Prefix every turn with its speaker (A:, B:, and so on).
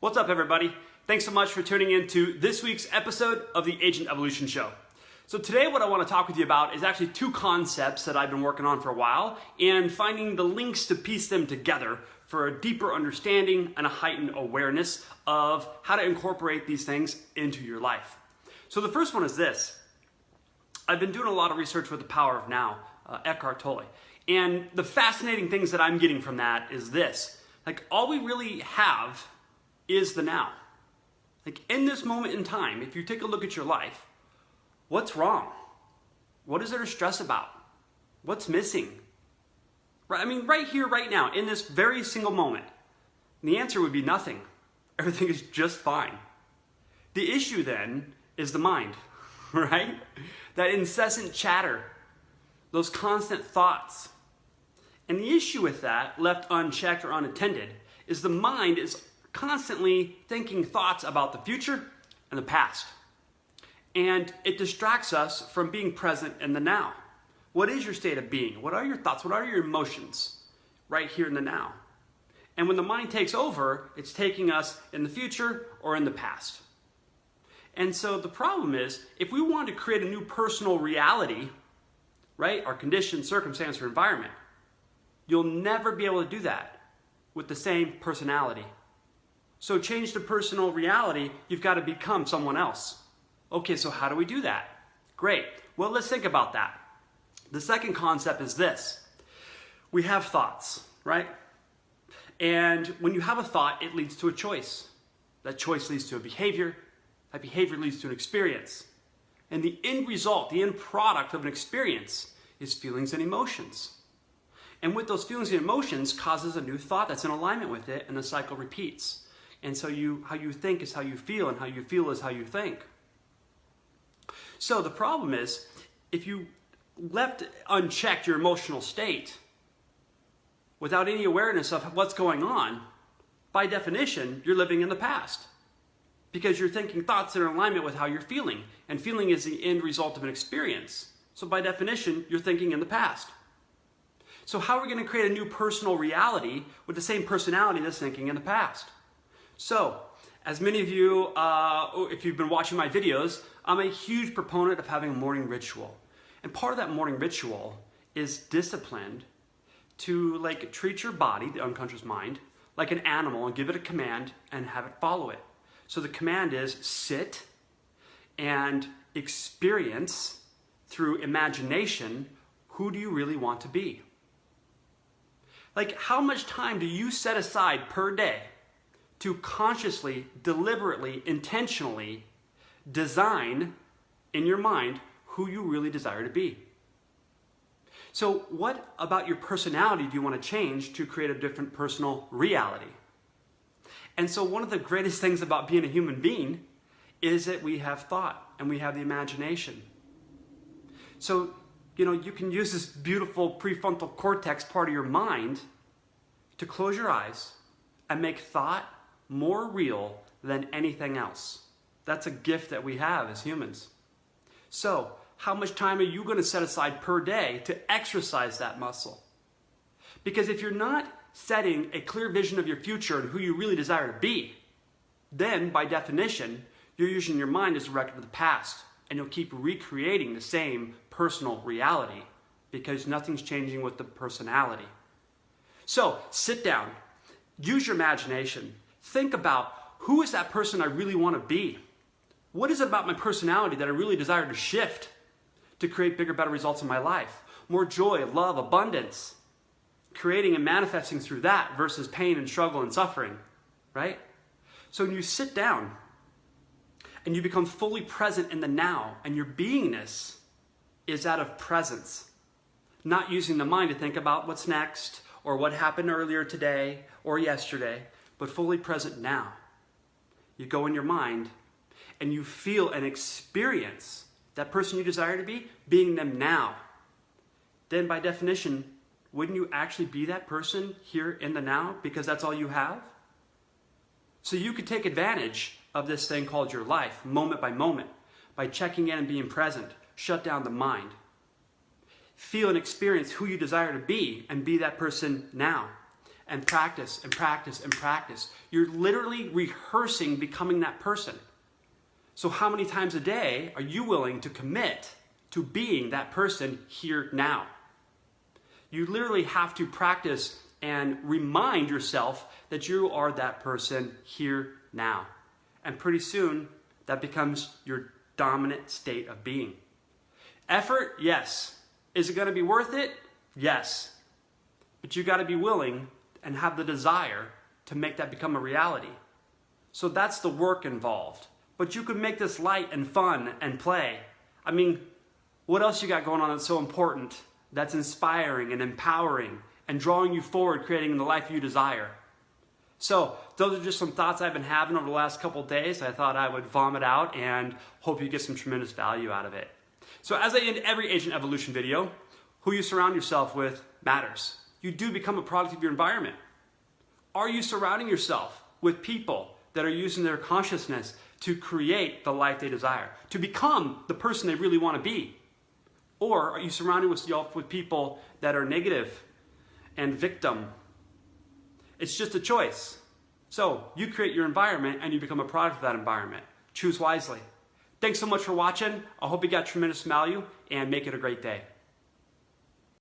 A: What's up, everybody? Thanks so much for tuning in to this week's episode of the Agent Evolution Show. So today what I want to talk with you about is actually two concepts that I've been working on for a while and finding the links to piece them together for a deeper understanding and a heightened awareness of how to incorporate these things into your life. So the first one is this. I've been doing a lot of research with The Power of Now, Eckhart Tolle. And the fascinating things that I'm getting from that is this. Like, all we really have is the now. Like, in this moment in time, if you take a look at your life, what's wrong? What is there to stress about? What's missing? Right, I mean, right here, right now, in this very single moment, the answer would be nothing. Everything is just fine. The issue then is the mind, right? That incessant chatter, those constant thoughts. And the issue with that, left unchecked or unattended, is the mind is constantly thinking thoughts about the future and the past. And it distracts us from being present in the now. What is your state of being? What are your thoughts? What are your emotions right here in the now? And when the mind takes over, it's taking us in the future or in the past. And so the problem is, if we want to create a new personal reality, right, our condition, circumstance, or environment, you'll never be able to do that with the same personality. So change the personal reality, you've got to become someone else. Okay, so how do we do that? Great. Well, let's think about that. The second concept is this. We have thoughts, right? And when you have a thought, it leads to a choice. That choice leads to a behavior. That behavior leads to an experience. And the end result, the end product of an experience is feelings and emotions. And with those feelings and emotions causes a new thought that's in alignment with it, and the cycle repeats. And so how you think is how you feel, and how you feel is how you think. So the problem is, if you left unchecked your emotional state without any awareness of what's going on, by definition, you're living in the past. Because you're thinking thoughts that are in alignment with how you're feeling. And feeling is the end result of an experience. So by definition, you're thinking in the past. So how are we going to create a new personal reality with the same personality that's thinking in the past? So, as many of you, if you've been watching my videos, I'm a huge proponent of having a morning ritual. And part of that morning ritual is disciplined to treat your body, the unconscious mind, like an animal and give it a command and have it follow it. So the command is sit and experience through imagination, who do you really want to be? Like, how much time do you set aside per day to consciously, deliberately, intentionally design in your mind who you really desire to be? So what about your personality do you want to change to create a different personal reality? And so one of the greatest things about being a human being is that we have thought and we have the imagination. So, you can use this beautiful prefrontal cortex part of your mind to close your eyes and make thought more real than anything else. That's a gift that we have as humans. So, how much time are you going to set aside per day to exercise that muscle? Because if you're not setting a clear vision of your future and who you really desire to be, then by definition, you're using your mind as a record of the past, and you'll keep recreating the same personal reality because nothing's changing with the personality. So, sit down, use your imagination, think about, who is that person I really want to be? What is it about my personality that I really desire to shift to create bigger, better results in my life? More joy, love, abundance. Creating and manifesting through that versus pain and struggle and suffering, right? So when you sit down and you become fully present in the now, and your beingness is out of presence, not using the mind to think about what's next or what happened earlier today or yesterday, but fully present now. You go in your mind and you feel and experience that person you desire to be, being them now. Then by definition, wouldn't you actually be that person here in the now because that's all you have? So you could take advantage of this thing called your life, moment by moment, by checking in and being present. Shut down the mind. Feel and experience who you desire to be and be that person now. and practice and practice and practice. You're literally rehearsing becoming that person. So how many times a day are you willing to commit to being that person here now? You literally have to practice and remind yourself that you are that person here now. And pretty soon, that becomes your dominant state of being. Effort, yes. Is it going to be worth it? Yes. But you got to be willing and have the desire to make that become a reality. So that's the work involved. But you can make this light and fun and play. I mean, what else you got going on that's so important, that's inspiring and empowering and drawing you forward, creating the life you desire? So those are just some thoughts I've been having over the last couple of days. I thought I would vomit out and hope you get some tremendous value out of it. So as I end every Agent Evolution video, who you surround yourself with matters. You do become a product of your environment. Are you surrounding yourself with people that are using their consciousness to create the life they desire, to become the person they really want to be? Or are you surrounding yourself with people that are negative and victim? It's just a choice. So you create your environment and you become a product of that environment. Choose wisely. Thanks so much for watching. I hope you got tremendous value and make it a great day.